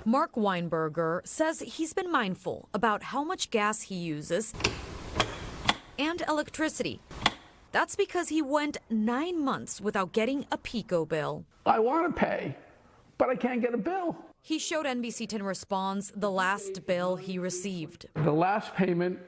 Mark Weinberger says he's been mindful about how much gas he uses and electricity. That's because he went 9 months without getting a PECO bill. I want to pay, but I can't get a bill. He showed NBC10 Responds the last bill he received. The last payment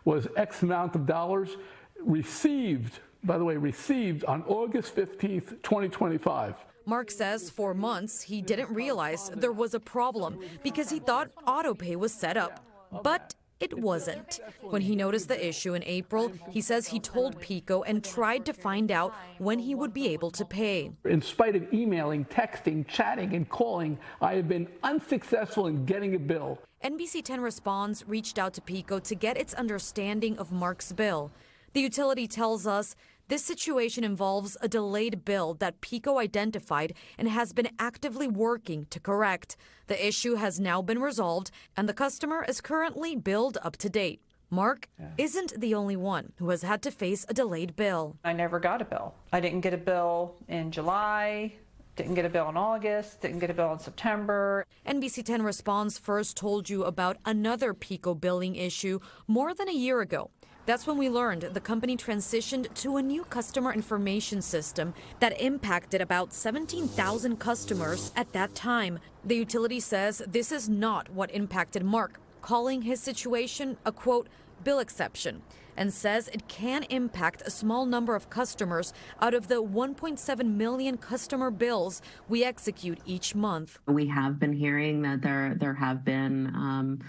was X amount of dollars received, by the way, received on August 15th, 2025. Mark says for months he didn't realize there was a problem because he thought autopay was set up, but it wasn't. When he noticed the issue in April, he says he told PECO and tried to find out when he would be able to pay. In spite of emailing, texting, chatting, and calling, I have been unsuccessful in getting a bill. NBC10 Responds reached out to PECO to get its understanding of Mark's bill. The utility tells us this situation involves a delayed bill that PECO identified and has been actively working to correct. The issue has now been resolved, and the customer is currently billed up to date. Mark isn't the only one who has had to face a delayed bill. I never got a bill. I didn't get a bill in July, didn't get a bill in August, didn't get a bill in September. NBC10 Responds first told you about another PECO billing issue more than a year ago. That's when we learned the company transitioned to a new customer information system that impacted about 17,000 customers at that time. The utility says this is not what impacted Mark, calling his situation a, quote, bill exception, and says it can impact a small number of customers out of the 1.7 million customer bills we execute each month. We have been hearing that there have been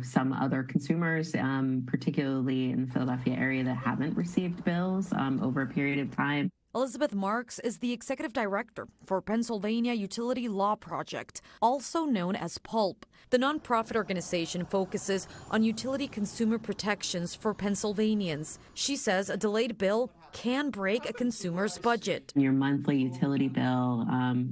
some other consumers, particularly in the Philadelphia area, that haven't received bills over a period of time. Elizabeth Marks is the executive director for Pennsylvania Utility Law Project, also known as PULP. The nonprofit organization focuses on utility consumer protections for Pennsylvanians. She says a delayed bill can break a consumer's budget. Your monthly utility bill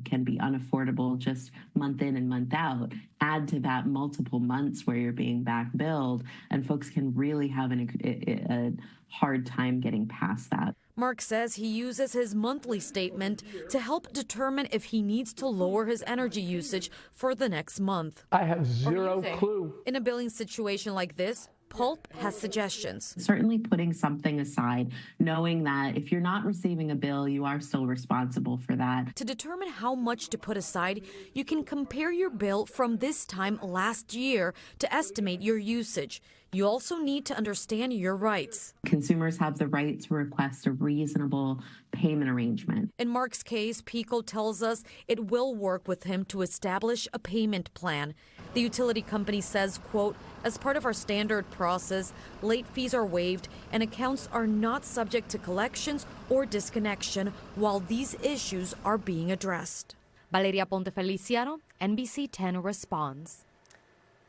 can be unaffordable just month in and month out. Add to that multiple months where you're being back billed, and folks can really have a hard time getting past that. Mark says he uses his monthly statement to help determine if he needs to lower his energy usage for the next month. I have zero clue. In a billing situation like this, PULP has suggestions. Certainly putting something aside, knowing that if you're not receiving a bill, you are still responsible for that. To determine how much to put aside, you can compare your bill from this time last year to estimate your usage. You also need to understand your rights. Consumers have the right to request a reasonable payment arrangement. In Mark's case, PECO tells us it will work with him to establish a payment plan. The utility company says, quote, as part of our standard process, late fees are waived and accounts are not subject to collections or disconnection while these issues are being addressed. Valeria Aponte-Feliciano, NBC10 Responds.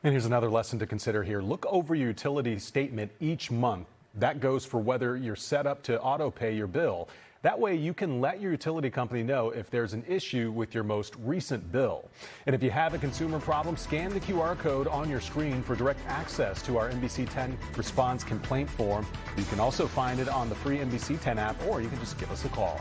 And here's another lesson to consider here. Look over your utility statement each month. That goes for whether you're set up to auto pay your bill. That way you can let your utility company know if there's an issue with your most recent bill. And if you have a consumer problem, scan the QR code on your screen for direct access to our NBC10 Response complaint form. You can also find it on the free NBC10 app, or you can just give us a call.